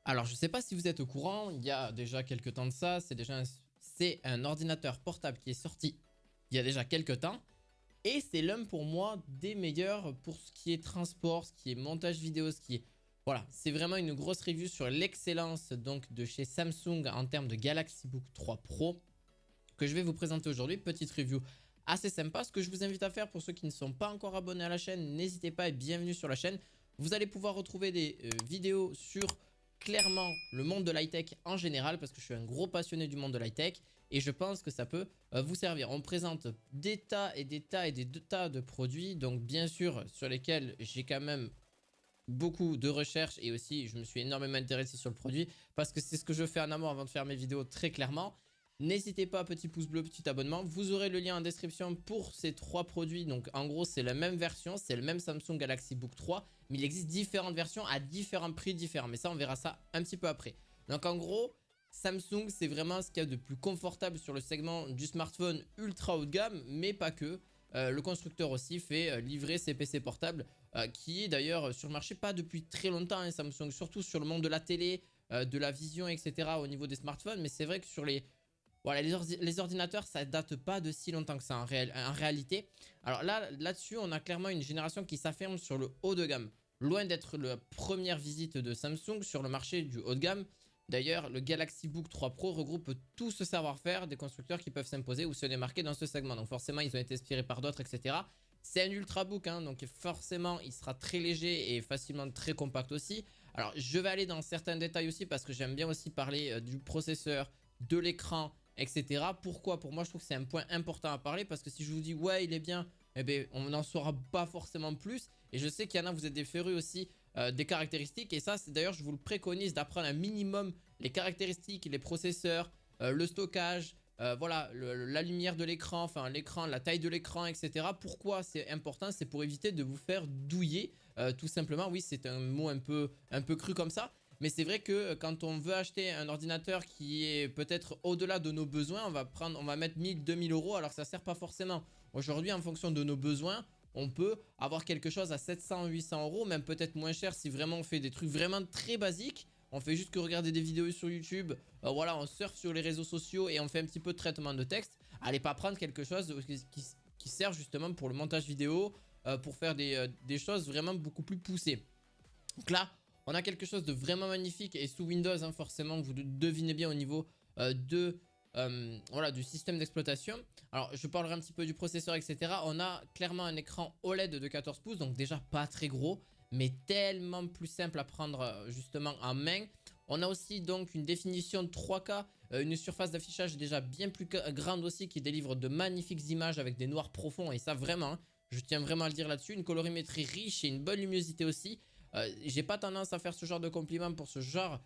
Alors, je ne sais pas si vous êtes au courant, il y a déjà quelques temps de ça, c'est un ordinateur portable qui est sorti il y a déjà quelques temps. Et c'est l'un pour moi des meilleurs pour ce qui est transport, ce qui est montage vidéo, ce qui est... Voilà, c'est vraiment une grosse review sur l'excellence donc de chez Samsung en termes de Galaxy Book 3 Pro que je vais vous présenter aujourd'hui. Petite review assez sympa. Ce que je vous invite à faire pour ceux qui ne sont pas encore abonnés à la chaîne, n'hésitez pas et bienvenue sur la chaîne. Vous allez pouvoir retrouver des vidéos sur clairement le monde de l'high-tech en général parce que je suis un gros passionné du monde de l'high-tech et je pense que ça peut vous servir. On présente des tas et des tas et des tas de produits, donc bien sûr sur lesquels j'ai quand même beaucoup de recherches et aussi je me suis énormément intéressé sur le produit parce que c'est ce que je fais en amont avant de faire mes vidéos très clairement. N'hésitez pas, petit pouce bleu, petit abonnement. Vous aurez le lien en description pour ces trois produits. Donc en gros, c'est la même version, c'est le même Samsung Galaxy Book 3, mais il existe différentes versions à différents prix différents. Mais ça, on verra ça un petit peu après. Donc en gros, Samsung, c'est vraiment ce qu'il y a de plus confortable sur le segment du smartphone ultra haut de gamme, mais pas que. Le constructeur aussi fait livrer ses PC portables, qui est d'ailleurs sur le marché pas depuis très longtemps, hein, Samsung, surtout sur le monde de la télé, de la vision, etc. au niveau des smartphones. Mais c'est vrai que sur voilà, les ordinateurs, ça date pas de si longtemps que ça en réalité. Alors là-dessus, on a clairement une génération qui s'affirme sur le haut de gamme. Loin d'être la première visite de Samsung sur le marché du haut de gamme. D'ailleurs, le Galaxy Book 3 Pro regroupe tout ce savoir-faire des constructeurs qui peuvent s'imposer ou se démarquer dans ce segment. Donc forcément, ils ont été inspirés par d'autres, etc. C'est un ultrabook, hein, donc forcément, il sera très léger et facilement très compact aussi. Alors, je vais aller dans certains détails aussi parce que j'aime bien aussi parler du processeur, de l'écran, etc. Pourquoi? Pour moi, je trouve que c'est un point important à parler parce que si je vous dis ouais, il est bien, eh bien, on n'en saura pas forcément plus. Et je sais qu'il y en a, vous êtes des férus aussi des caractéristiques. Et ça, c'est d'ailleurs, je vous le préconise d'apprendre un minimum les caractéristiques, les processeurs, le stockage, voilà, la lumière de l'écran, enfin l'écran, la taille de l'écran, etc. Pourquoi c'est important? C'est pour éviter de vous faire douiller, tout simplement. Oui, c'est un mot un peu cru comme ça. Mais c'est vrai que quand on veut acheter un ordinateur qui est peut-être au-delà de nos besoins, on va mettre 1000, 2000 euros alors que ça ne sert pas forcément. Aujourd'hui, en fonction de nos besoins, on peut avoir quelque chose à 700, 800 euros, même peut-être moins cher si vraiment on fait des trucs vraiment très basiques. On fait juste que regarder des vidéos sur YouTube, voilà, on surfe sur les réseaux sociaux et on fait un petit peu de traitement de texte. Allez pas prendre quelque chose qui sert justement pour le montage vidéo, pour faire des choses vraiment beaucoup plus poussées. Donc là, on a quelque chose de vraiment magnifique et sous Windows, hein, forcément, vous devinez bien au niveau voilà, du système d'exploitation. Alors, je parlerai un petit peu du processeur, etc. On a clairement un écran OLED de 14 pouces, donc déjà pas très gros, mais tellement plus simple à prendre justement en main. On a aussi donc une définition de 3K, une surface d'affichage déjà bien plus grande aussi qui délivre de magnifiques images avec des noirs profonds et ça vraiment, hein, je tiens vraiment à le dire là-dessus. Une colorimétrie riche et une bonne luminosité aussi. J'ai pas tendance à faire ce genre de compliments pour ce genre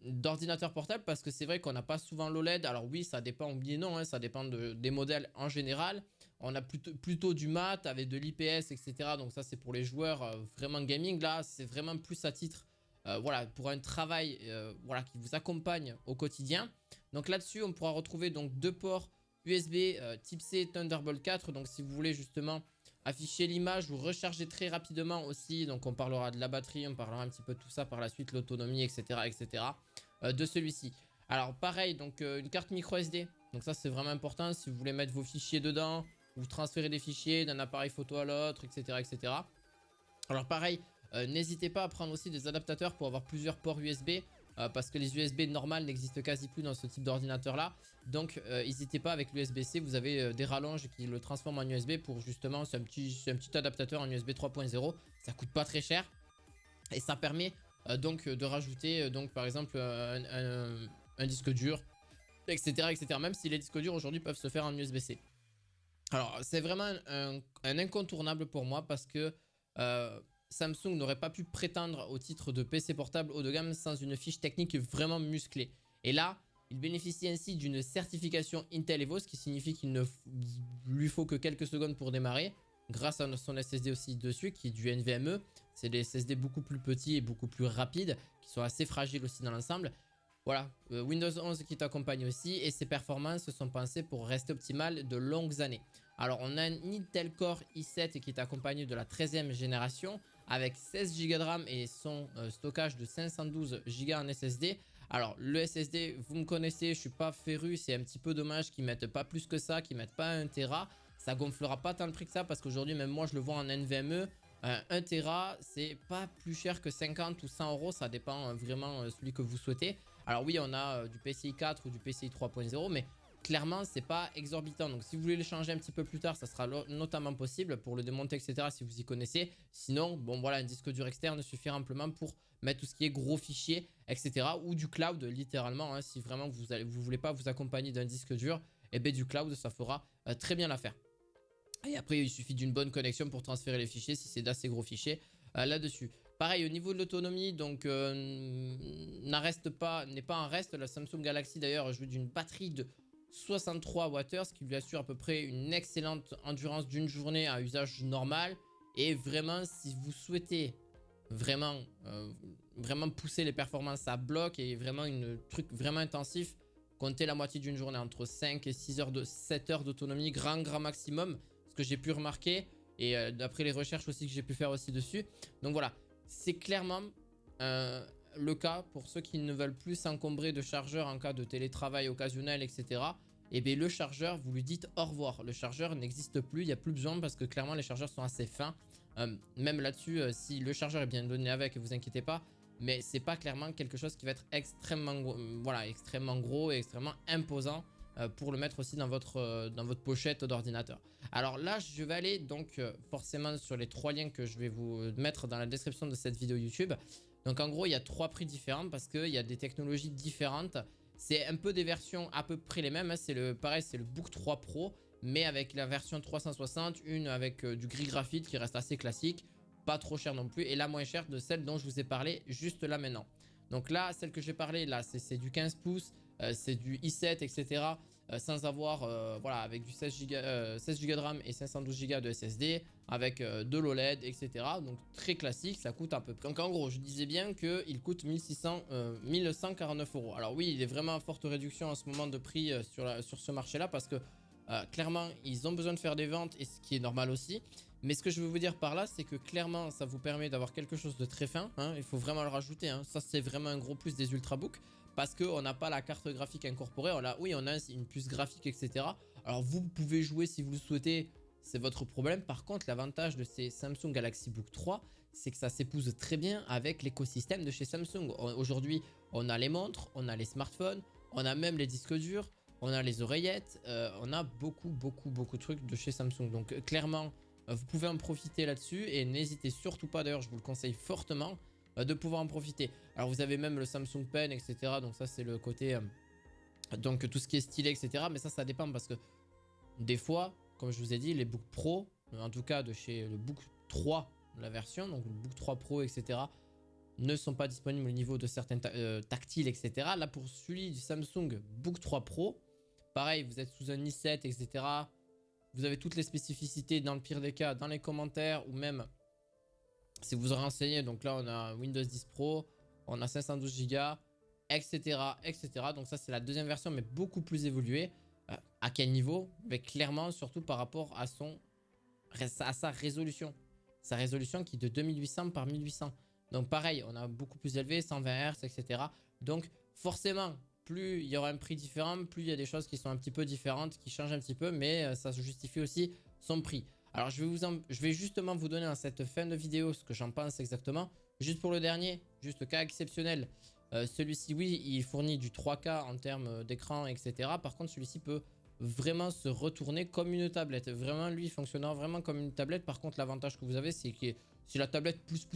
d'ordinateur portable parce que c'est vrai qu'on n'a pas souvent l'OLED. Alors oui, ça dépend, oui et non, hein, ça dépend des modèles en général. On a plutôt du mat avec de l'IPS, etc. Donc ça, c'est pour les joueurs vraiment gaming. Là, c'est vraiment plus à titre, voilà, pour un travail voilà, qui vous accompagne au quotidien. Donc là-dessus, on pourra retrouver donc deux ports USB type C Thunderbolt 4. Donc si vous voulez justement afficher l'image ou recharger très rapidement aussi. Donc on parlera de la batterie, on parlera un petit peu de tout ça par la suite, l'autonomie, etc. etc. De celui-ci. Alors pareil, donc une carte micro SD. Donc ça c'est vraiment important si vous voulez mettre vos fichiers dedans, ou transférer des fichiers d'un appareil photo à l'autre, etc. etc. Alors pareil, n'hésitez pas à prendre aussi des adaptateurs pour avoir plusieurs ports USB. Parce que les USB normales n'existent quasi plus dans ce type d'ordinateur là. Donc n'hésitez pas, avec l'USB-C, vous avez des rallonges qui le transforment en USB pour justement, c'est un petit adaptateur en USB 3.0. Ça coûte pas très cher. Et ça permet donc de rajouter donc par exemple un disque dur, etc., etc. Même si les disques durs aujourd'hui peuvent se faire en USB-C. Alors c'est vraiment un incontournable pour moi parce que Samsung n'aurait pas pu prétendre au titre de PC portable haut de gamme sans une fiche technique vraiment musclée. Et là, il bénéficie ainsi d'une certification Intel Evo, ce qui signifie qu'il ne lui faut que quelques secondes pour démarrer, grâce à son SSD aussi dessus, qui est du NVMe. C'est des SSD beaucoup plus petits et beaucoup plus rapides, qui sont assez fragiles aussi dans l'ensemble. Voilà, Windows 11 qui t'accompagne aussi et ses performances sont pensées pour rester optimales de longues années. Alors on a un Intel Core i7 qui est accompagné de la 13e génération avec 16 Go de RAM et son stockage de 512 Go en SSD. Alors le SSD, vous me connaissez, je suis pas féru, c'est un petit peu dommage qu'ils mettent pas plus que ça, qu'ils mettent pas 1 Tera. Ça gonflera pas tant le prix que ça parce qu'aujourd'hui même moi je le vois en NVMe. 1 Tera c'est pas plus cher que 50 ou 100 euros, ça dépend vraiment celui que vous souhaitez. Alors oui, on a du PCI 4 ou du PCI 3.0, mais clairement c'est pas exorbitant. Donc si vous voulez le changer un petit peu plus tard, ça sera notamment possible pour le démonter, etc. si vous y connaissez. Sinon, bon voilà, un disque dur externe suffit amplement pour mettre tout ce qui est gros fichiers, etc. ou du cloud littéralement, hein, si vraiment vous voulez pas vous accompagner d'un disque dur, et bien du cloud ça fera très bien l'affaire. Et après il suffit d'une bonne connexion pour transférer les fichiers si c'est d'assez gros fichiers là-dessus. Pareil au niveau de l'autonomie, donc n'est pas en reste. La Samsung Galaxy d'ailleurs joue d'une batterie de 63 Wh, ce qui lui assure à peu près une excellente endurance d'une journée à usage normal. Et vraiment, si vous souhaitez vraiment pousser les performances à bloc et vraiment un truc vraiment intensif, comptez la moitié d'une journée, entre 5 et 6 heures 7 heures d'autonomie, grand maximum, ce que j'ai pu remarquer. Et d'après les recherches aussi que j'ai pu faire aussi dessus. Donc voilà, c'est clairement le cas pour ceux qui ne veulent plus s'encombrer de chargeurs en cas de télétravail occasionnel, etc. Et bien le chargeur, vous lui dites au revoir. Le chargeur n'existe plus, il n'y a plus besoin parce que clairement les chargeurs sont assez fins. Même là-dessus, si le chargeur est bien donné avec, vous inquiétez pas. Mais c'est pas clairement quelque chose qui va être extrêmement gros, extrêmement gros et extrêmement imposant pour le mettre aussi dans votre pochette d'ordinateur. Alors là, je vais aller donc forcément sur les 3 liens que je vais vous mettre dans la description de cette vidéo YouTube. Donc en gros, il y a 3 prix différents parce qu'il y a des technologies différentes. C'est un peu des versions à peu près les mêmes, hein. Pareil, c'est le Book 3 Pro, mais avec la version 360, une avec du gris graphite qui reste assez classique, pas trop cher non plus, et la moins chère de celle dont je vous ai parlé juste là maintenant. Donc là, celle que j'ai parlé, là, c'est du 15 pouces, c'est du i7, etc. Sans avoir, voilà, avec du 16 Go de RAM et 512 Go de SSD, avec de l'OLED, etc. Donc très classique, ça coûte à peu près. Donc en gros, je disais bien qu'il coûte 1149 euros. Alors oui, il est vraiment en forte réduction en ce moment de prix sur ce marché-là parce que clairement, ils ont besoin de faire des ventes, et ce qui est normal aussi. Mais ce que je veux vous dire par là, c'est que clairement, ça vous permet d'avoir quelque chose de très fin, hein. Il faut vraiment le rajouter, hein. Ça, c'est vraiment un gros plus des Ultrabooks. Parce qu'on n'a pas la carte graphique incorporée. Oui, on a une puce graphique, etc. Alors, vous pouvez jouer si vous le souhaitez. C'est votre problème. Par contre, l'avantage de ces Samsung Galaxy Book 3, c'est que ça s'épouse très bien avec l'écosystème de chez Samsung. Aujourd'hui, on a les montres, on a les smartphones, on a même les disques durs, on a les oreillettes. On a beaucoup de trucs de chez Samsung. Donc, clairement, vous pouvez en profiter là-dessus. Et n'hésitez surtout pas, d'ailleurs, je vous le conseille fortement, de pouvoir en profiter. Alors vous avez même le Samsung Pen, etc. Donc ça c'est le côté donc tout ce qui est stylé, etc. Mais ça dépend parce que des fois, comme je vous ai dit, les Book Pro, en tout cas de chez le Book 3, la version, donc le Book 3 Pro, etc., ne sont pas disponibles au niveau de certains tactiles, etc. Là pour celui du Samsung Book 3 Pro, pareil, vous êtes sous un i7, etc. Vous avez toutes les spécificités dans le pire des cas dans les commentaires, ou même si vous vous renseignez. Donc là on a Windows 10 Pro, on a 512 Go, etc., etc. Donc ça c'est la deuxième version, mais beaucoup plus évoluée. À quel niveau? Mais clairement surtout par rapport à sa résolution. Sa résolution qui est de 2800 par 1800. Donc pareil, on a beaucoup plus élevé, 120 Hz, etc. Donc forcément, plus il y aura un prix différent, plus il y a des choses qui sont un petit peu différentes, qui changent un petit peu, mais ça se justifie aussi son prix. Alors je vais justement vous donner dans cette fin de vidéo ce que j'en pense exactement. Juste pour le dernier, juste cas exceptionnel. Celui-ci, oui, il fournit du 3K en termes d'écran, etc. Par contre, celui-ci peut vraiment se retourner comme une tablette. Vraiment, lui, il fonctionnera vraiment comme une tablette. Par contre, l'avantage que vous avez, c'est que c'est la tablette plus.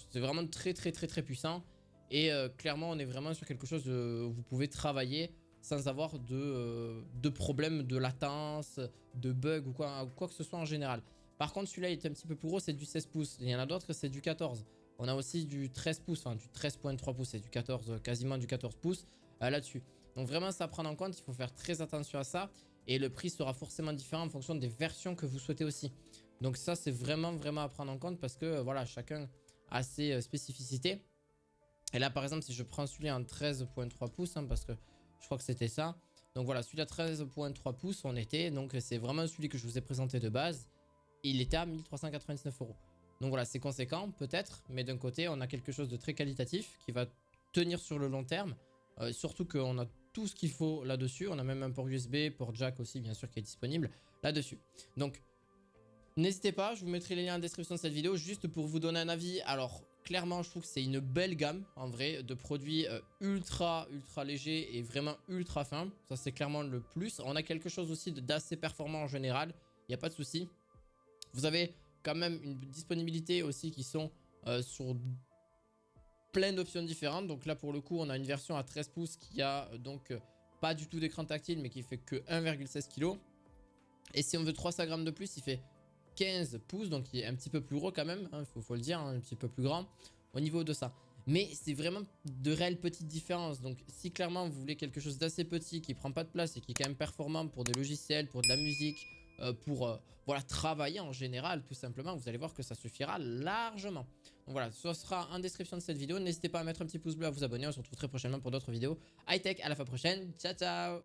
C'est vraiment très puissant. Et clairement, on est vraiment sur quelque chose où vous pouvez travailler sans avoir de problème de latence, de bug ou quoi que ce soit en général. Par contre, celui-là est un petit peu plus gros, c'est du 16 pouces. Il y en a d'autres, c'est du 14. On a aussi du 13 pouces, enfin du 13.3 pouces, c'est du 14, quasiment du 14 pouces là-dessus. Donc vraiment, ça à prendre en compte, il faut faire très attention à ça. Et le prix sera forcément différent en fonction des versions que vous souhaitez aussi. Donc ça, c'est vraiment à prendre en compte parce que voilà, chacun a ses spécificités. Et là, par exemple, si je prends celui en 13.3 pouces, hein, parce que je crois que c'était ça. Donc voilà, celui à 13.3 pouces, donc c'est vraiment celui que je vous ai présenté de base. Il était à 1399 euros. Donc voilà, c'est conséquent peut-être, mais d'un côté, on a quelque chose de très qualitatif qui va tenir sur le long terme. Surtout qu'on a tout ce qu'il faut là-dessus. On a même un port USB, port jack aussi, bien sûr, qui est disponible là-dessus. Donc, n'hésitez pas, je vous mettrai les liens en description de cette vidéo juste pour vous donner un avis. Alors, clairement, je trouve que c'est une belle gamme, en vrai, de produits ultra légers et vraiment ultra fins. Ça, c'est clairement le plus. On a quelque chose aussi d'assez performant en général. Il n'y a pas de souci. Vous avez quand même une disponibilité aussi qui sont sur plein d'options différentes. Donc là, pour le coup, on a une version à 13 pouces qui a donc pas du tout d'écran tactile, mais qui fait que 1,16 kg. Et si on veut 300 grammes de plus, il fait 15 pouces, donc il est un petit peu plus gros quand même, hein, faut le dire, hein, un petit peu plus grand au niveau de ça. Mais c'est vraiment de réelles petites différences. Donc si clairement vous voulez quelque chose d'assez petit, qui prend pas de place et qui est quand même performant pour des logiciels, pour de la musique, pour voilà, travailler en général tout simplement, vous allez voir que ça suffira largement. Donc voilà, ce sera en description de cette vidéo. N'hésitez pas à mettre un petit pouce bleu, à vous abonner. On se retrouve très prochainement pour d'autres vidéos high-tech. À la fois prochaine. Ciao, ciao.